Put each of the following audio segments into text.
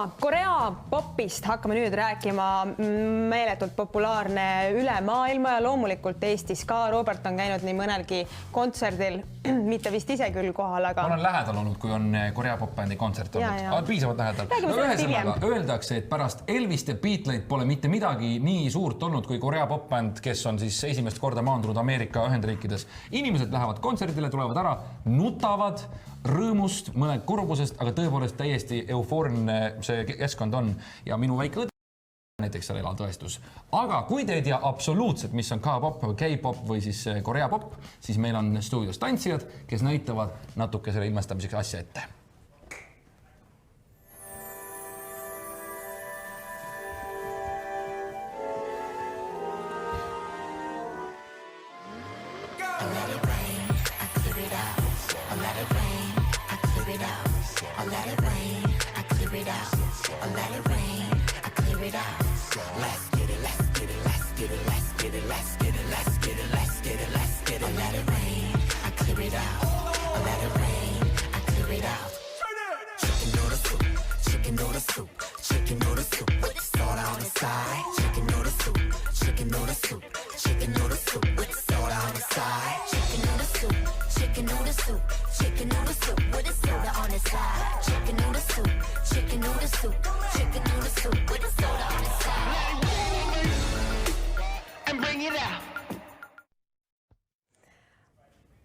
Korea popist hakkame nüüd rääkima, meeletult populaarne üle maailma ja loomulikult Eestis ka. Robert on käinud nii mõnelgi kontserdil, mitte vist ise küll kohal, aga... Ma olen lähedal olnud, kui on Korea popbändi kontsert olnud. Piisavalt lähedal. Ühesõnaga, öeldakse, et pärast Elvist ja Beatleid pole mitte midagi nii suurt olnud kui Korea popbänd, kes on siis esimest korda maandunud Ameerika Ühendriikides. Inimesed lähevad kontserdile, tulevad ära, nutavad rõõmust, mõned kurbusest, aga tõepoolest täiesti eufooriline see keskkond on ja minu väike õde näiteks seal elal tõestus. Aga kui te ei tea absoluutselt, mis on K-pop, K-pop või siis Korea pop, siis meil on stuudios tantsijad, kes näitavad natuke selle ilmestamiseks asja ette.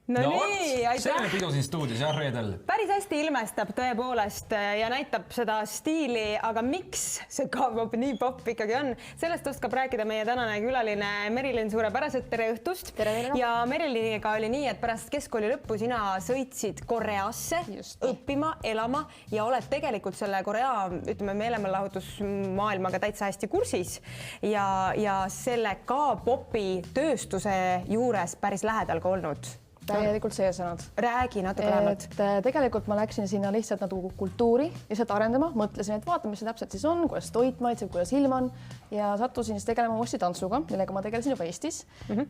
No nii, aitäh! Selline pidu siin stuudios, jah, reedel. Päris hästi ilmestab tõepoolest ja näitab seda stiili, aga miks see K-pop nii pop ikkagi on? Sellest oskab rääkida meie tänane külaline Merilin suurepäraselt, tere õhtust. Ja Meriliniga oli nii, et pärast keskkooli lõppu sina sõitsid Koreasse õppima, elama ja oled tegelikult selle Korea, ütleme, meelelahutusmaailmaga täitsa hästi kursis ja selle K-popi tööstuse juures päris lähedal ka olnud. Täielikult seesõnad. Räägi natuke lähemalt. Tegelikult ma läksin sinna lihtsalt nagu kultuuri lihtsalt arendama, mõtlesin, et vaatame, mis see täpselt siis on, kuidas toit maitseb, kuidas ilm on ja sattusin siis tegelema uuesti tantsuga, millega ma tegelesin juba Eestis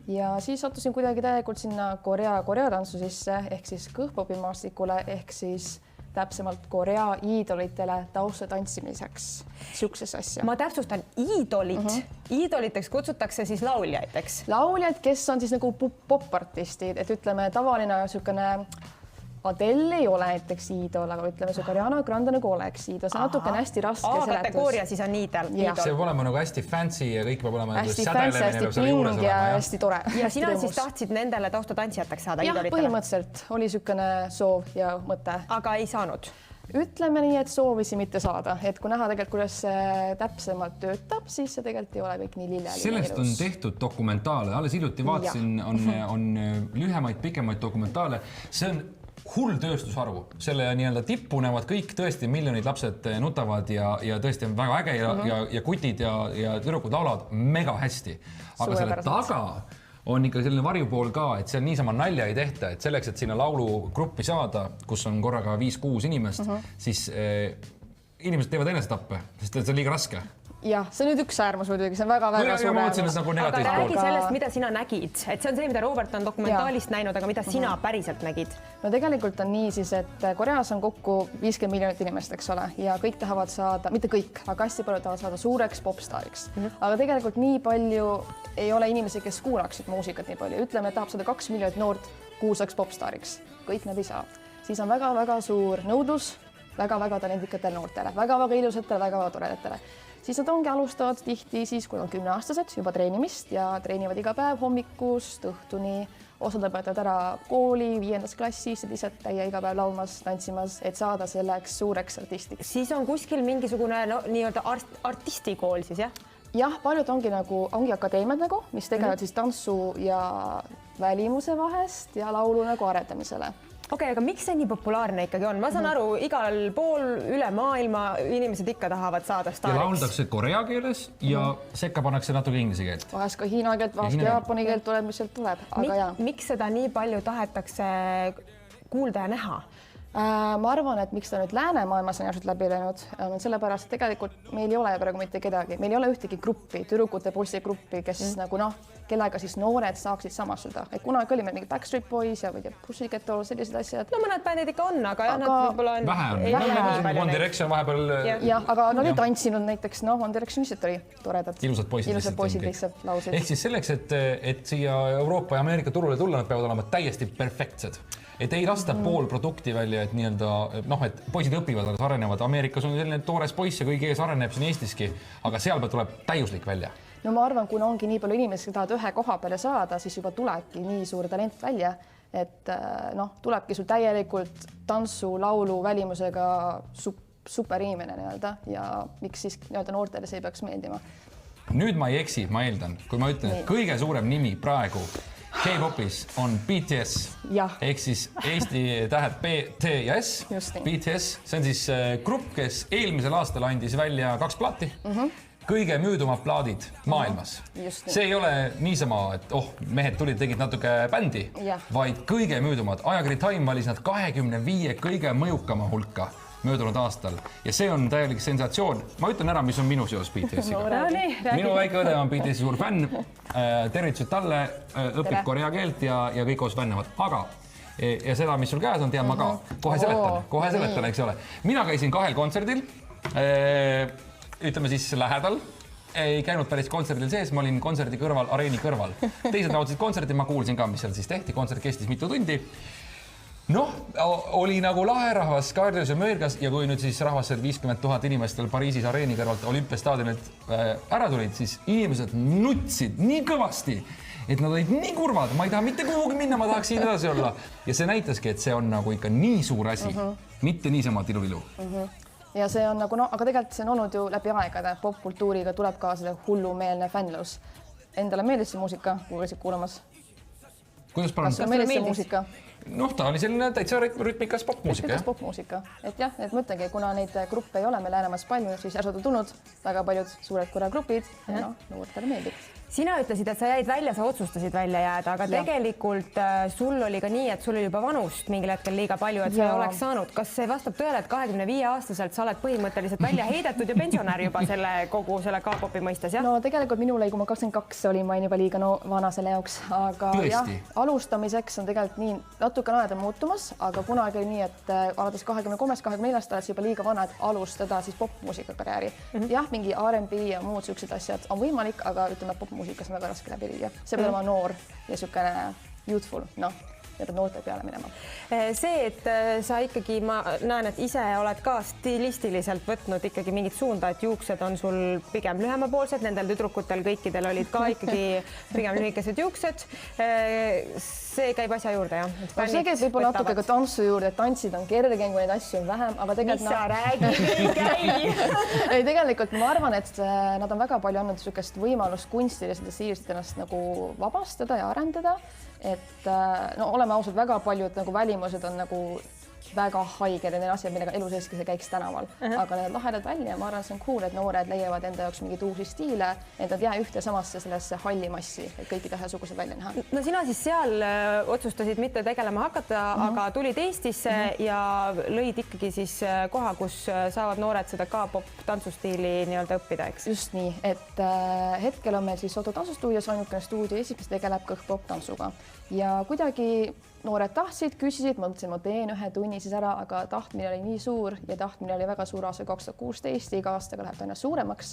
ja siis sattusin kuidagi täielikult sinna Korea tantsu sisse ehk siis K-popi maastikule ehk siis täpsemalt Korea iidolitele tausta tantsimiseks. Siukses asja. Ma täpsustan, iidolit. Iidoliteks kutsutakse siis lauljaid, eks? Lauljad, kes on siis nagu popartistid, et ütleme tavaline niisugune Adele ei ole näiteks iidol, aga ütleme see Ariana Grande nagu oleks iidol. See on natuke hästi raske seletus. Kategooria siis on iidol. See peab olema nagu hästi fancy ja kõik peab olema hästi fancy, hästi ping ja hästi tore. Ja sina siis tahtsid nendele taustatantsijateks saada iidolitele? Jah, põhimõtteliselt oli niisugune soov ja mõte. Aga ei saanud? Ütleme nii, et soovisi mitte saada. Et kui näha tegelikult, kuidas see täpsemalt töötab, siis see tegelikult ei ole kõik nii lilleline. Sellest on tehtud dokumentaale. Alles hiljuti vaatasin, on lühemaid, pikemaid dokumentaale. See on hull tööstusharu. Selle nii-öelda tippu näevad kõik tõesti miljonid lapsed nutavad ja tõesti on väga äge ja kutid ja tüdrukud laulavad mega hästi. Aga selle taga on ikka selline varjupool ka, et seal niisama nalja ei tehta, et selleks, et sinna laulugruppi saada, kus on korraga 5-6 inimest, siis inimesed teevad enesetappe, sest see on liiga raske. Jah, see on nüüd üks äärmus muidugi, see on väga-väga suur äärmus. Aga räägi sellest, mida sina nägid. Et see on see, mida Robert on dokumentaalist näinud, aga mida sina päriselt nägid? No tegelikult on nii siis, et Koreas on kokku 50 miljonit inimest, eks ole, ja kõik tahavad saada, mitte kõik, aga hästi palju tahavad saada suureks popstaariks. Aga tegelikult nii palju ei ole inimesi, kes kuulaksid muusikat nii palju. Ütleme, et tahab saada 2 miljonit noort kuulsaks popstaariks. Kõik nad ei saa. Siis on väga-väga suur nõudlus väga-väga talendikatele noortele, väga-väga ilusatele, väga-väga toredatele. Siis nad ongi alustavad tihti siis, kui on 10-aastased juba treenimist ja treenivad iga päev hommikust õhtuni. Osad õpetavad ära kooli 5. klassis, et lihtsalt käia iga päev laulmas, tantsimas, et saada selleks suureks artistiks. Siis on kuskil mingisugune nii-öelda artistikool siis, jah? Jah, paljud ongi akadeemiad nagu, mis tegelevad siis tantsu ja välimuse vahest ja laulu nagu arendamisele. Okei, aga miks see nii populaarne ikkagi on? Ma saan aru, igal pool üle maailma inimesed ikka tahavad saada staariks. Ja lauldakse korea keeles ja sekka pannakse natuke inglise keelt. Vahest ka hiina keelt, vahest jaapani keelt tuleb, mis sealt tuleb. Miks seda nii palju tahetakse kuulda ja näha? Ma arvan, et miks ta nüüd läänemaailmas on järsult läbi läinud, on sellepärast, et tegelikult meil ei ole praegu mitte kedagi, meil ei ole ühtegi gruppi, tüdrukute poiste gruppi, kes nagu kellega siis noored saaksid samastuda. Et kunagi oli meil mingi Backstreet Boys ja Pussycat Dolls, sellised asjad. No mõned bändid ikka on, aga jah, nad võib-olla on... Vähe on. One Direction vahepeal... Jah, aga nad ei tantsinud näiteks, One Direction lihtsalt oli toredad. Ilusad poisid lihtsalt lausid. Ehk siis selleks, et siia Euroopa ja Ameerika turule tulla, nad peavad olema täiesti perfektsed. Et ei lasta pool produkti välja, et et poisid õpivad, nad arenevad. Ameerikas on selline toores poiss ja kõigi ees areneb siin Eestiski, aga seal tuleb täiuslik välja. No ma arvan, kuna ongi nii palju inimesi, kes tahavad ühe koha peale saada, siis juba tulebki nii suur talent välja, et tulebki sul täielikult tantsu, laulu, välimusega superinimene ja miks siis noortele see ei peaks meeldima. Nüüd ma ei eksi, ma eeldan, kui ma ütlen, et kõige suurem nimi praegu K-popis on BTS, ehk siis Eesti tähed B, T ja S. BTS, see on siis grupp, kes eelmisel aastal andis välja 2 plaati. Kõige müüdumad plaadid maailmas. See ei ole niisama, et mehed tulid, tegid natuke bändi, vaid kõige müüdumad. Ajakiri Time valis nad 25 kõige mõjukama hulka möödunud aastal. Ja see on täielik sensatsioon. Ma ütlen ära, mis on minu seos BTS-iga. Minu väike õde on BTS-i suur fänn. Tervitused talle, õpib korea keelt ja kõik koos fännevad. Aga ja seda, mis sul käes on, tean ma ka. Kohe seletan, eks ole. Mina käisin 2 kontserdil, ütleme siis lähedal. Ei käinud päris kontserdil sees, ma olin kontserdi kõrval, areeni kõrval. Teised nautisid kontserdi, ma kuulsin ka, mis seal siis tehti. Kontsert kestis mitu tundi. Oli nagu lahe rahvas Kaardios ja Möörgas ja kui nüüd siis rahvas 50 000 inimestel Pariisis areeni kõrvalt olümpiastaadionilt ära tulid, siis inimesed nutsid nii kõvasti, et nad olid nii kurvad, ma ei taha mitte kuhugi minna, ma tahaks siin edasi olla. Ja see näitaski, et see on nagu ikka nii suur asi, mitte niisama tilulilu. Ja see on nagu, aga tegelikult see on olnud ju läbi aegade, popkultuuriga tuleb ka selle hullumeelne fännlus. Endale meeldis see muusika, kui olid kuulamas? Kuidas palun? Kas meeldis see muusika? Ta oli selline täitsa rütmikas popmuusika. Popmuusika. Et jah, et mõtlengi, kuna neid gruppe ei ole meil Läänemas palju, siis järsult on tulnud väga paljud suured koreogrupid ja noortele meeldib. Sina ütlesid, et sa jäid välja, sa otsustasid välja jääda, aga tegelikult sul oli ka nii, et sul oli juba vanust mingil hetkel liiga palju, et sa ei oleks saanud. Kas see vastab tõele, et 25-aastaselt sa oled põhimõtteliselt välja heidetud ja pensionär juba kogu selle K-popi mõistes, jah? No tegelikult minule, kui ma 22 olin, ma olin juba liiga vana selle jaoks, aga jah, alustamiseks on tegelikult nii natuke aeda muutumas, aga kunagi oli nii, et alates 23-24 oled juba liiga vana, et alustada siis popmuusika karjääri. Jah, mingi R&B ja muud sellised asjad on võimalik, aga ütleme popmuusikas on väga raske läbi lüüa. See peab olema noor ja niisugune youthful, ja peab noorte peale minema. See, et sa ikkagi, ma näen, et ise oled ka stilistiliselt võtnud ikkagi mingit suunda, et juuksed on sul pigem lühemapoolsed, nendel tüdrukutel kõikidel olid ka ikkagi pigem lühikesed juuksed. See käib asja juurde, jah? See käib võib-olla natuke ka tantsu juurde, et tantsid on kergem, kui neid asju on vähem, aga tegelikult... Mis sa räägid, ei käi! Ei, tegelikult ma arvan, et nad on väga palju andnud niisugust võimalust kunstiliselt ja siirselt ennast nagu vabastada ja arendada. Et oleme ausalt, väga paljud nagu välimused on nagu väga haiged ja need asjad, millega elu seeski see käiks tänaval. Aga need lahedad välja ja ma arvan, see on cool, et noored leiavad enda jaoks mingid uusi stiile, et nad jää ühte samasse sellesse halli massi, et kõiki ühesugused välja näha. No sina siis seal otsustasid mitte tegelema hakata, aga tulid Eestisse ja lõid ikkagi siis koha, kus saavad noored seda K-pop tantsustiili nii-öelda õppida, eks? Just nii, et hetkel on meil siis Otto tantsustuudios ainukene stuudio Eestis, mis tegeleb kõhpop tantsuga ja kuidagi noored tahtsid, küsisid, ma mõtlesin, ma teen 1 tunni siis ära, aga tahtmine oli nii suur ja tahtmine oli väga suur aastal 2016, iga aastaga läheb aina suuremaks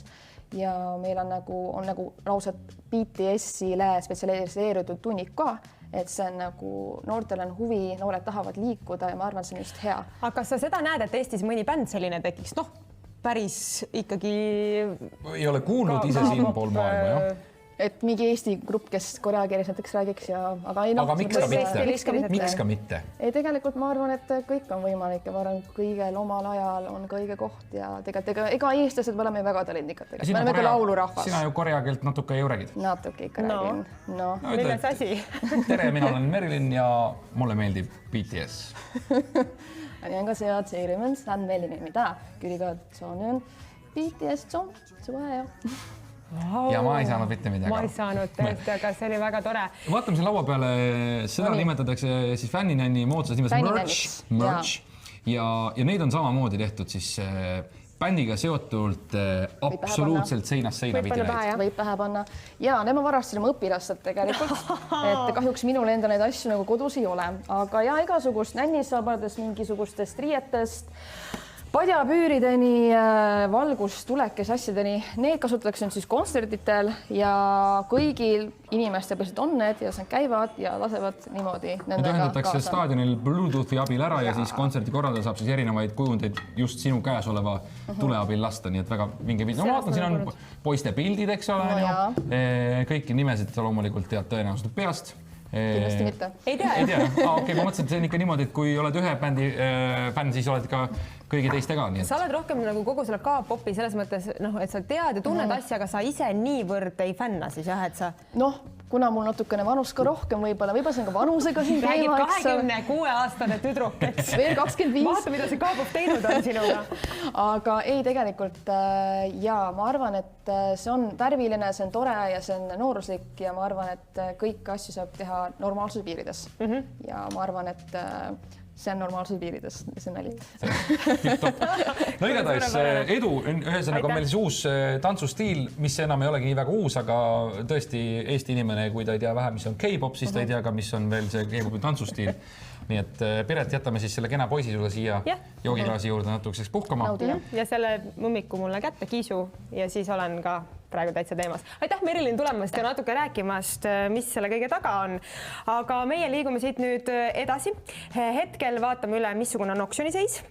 ja meil on nagu lausa BTS-ile spetsialiseeritud tunnid ka, et see on nagu noortel on huvi, noored tahavad liikuda ja ma arvan, see on just hea. Aga kas sa seda näed, et Eestis mõni bänd selline tekiks? Päris ikkagi... Ei ole kuulnud ise siin pool maailma, jah? Et mingi Eesti grupp, kes korea keeles näiteks räägiks ja... Aga miks ka mitte? Ei, tegelikult ma arvan, et kõik on võimalik ja ma arvan, kõigel omal ajal on ka õige koht ja tegelikult ega eestlased me oleme väga talendikad. Me oleme ka laulurahvas. Sina ju korea keelt natuke ju räägid? Natuke ikka räägin. Milles asi? Tere, mina olen Merilin ja mulle meeldib BTS. 안녕하세요. 제 이름은 산멜린입니다. 그리고 저는 BTS 좀 좋아해요. Ja ma ei saanud mitte midagi. Ma ei saanud tõesti, aga see oli väga tore. Vaatame siin laua peale, seda nimetatakse siis fänninänni moodsas nimes merch. ja neid on samamoodi tehtud siis bändiga seotult absoluutselt seinast seina videoid. Võib pähe panna. Ja need ma varastasin oma õpilastelt tegelikult, et kahjuks minul enda neid asju nagu kodus ei ole, aga ja igasugust nännisabadest, mingisugustest riietest, padjapüürideni, valgustulekes asjadeni, need kasutatakse siis kontserditel ja kõigil inimestel põhiliselt on need ja nad käivad ja lasevad niimoodi nendega ühendatakse staadionil Bluetoothi abil ära ja siis kontserdi korraldaja saab siis erinevaid kujundeid just sinu käes oleva tule abil lasta, nii et väga vinge pilt. No ma vaatan, siin on poiste pildid, eks ole, kõiki nimesid loomulikult tead tõenäoliselt peast. Kindlasti mitte. Ei tea. Okei, ma mõtlesin, et see on ikka niimoodi, et kui oled ühe bändi fänn, siis oled ka kõigi teiste ka. Sa oled rohkem nagu kogu selle K-popi selles mõttes, et sa tead ja tunned asja, aga sa ise niivõrd ei fänna siis jah, et sa... Noh, kuna mul natukene vanus ka rohkem võib-olla see on ka vanusega siin käima. Räägib 26-aastane tüdruk, et veel 25. Vaata, mida see K-pop teinud on sinuga. Aga ei, tegelikult ja ma arvan, et see on värviline, see on tore ja see on nooruslik ja ma arvan, et kõik asju saab teha normaalses piirides. Ja ma arvan, et see on normaalses piirides, see on nali. No igatahes edu, ühesõnaga on meil siis uus tantsustiil, mis enam ei olegi nii väga uus, aga tõesti Eesti inimene, kui ta ei tea vähe, mis on K-pop, siis ta ei tea ka, mis on veel see K-popi tantsustiil. Nii et Piret, jätame siis selle kena poisi sulle siia joogiklaasi juurde natukeseks puhkama. Ja selle mõmmiku mulle kätte kiisu ja siis olen ka praegu täitsa teemas. Aitäh, Merilin, tulemast ja natuke rääkimast, mis selle kõige taga on. Aga meie liigume siit nüüd edasi. Hetkel vaatame üle, missugune on oksjoni seis.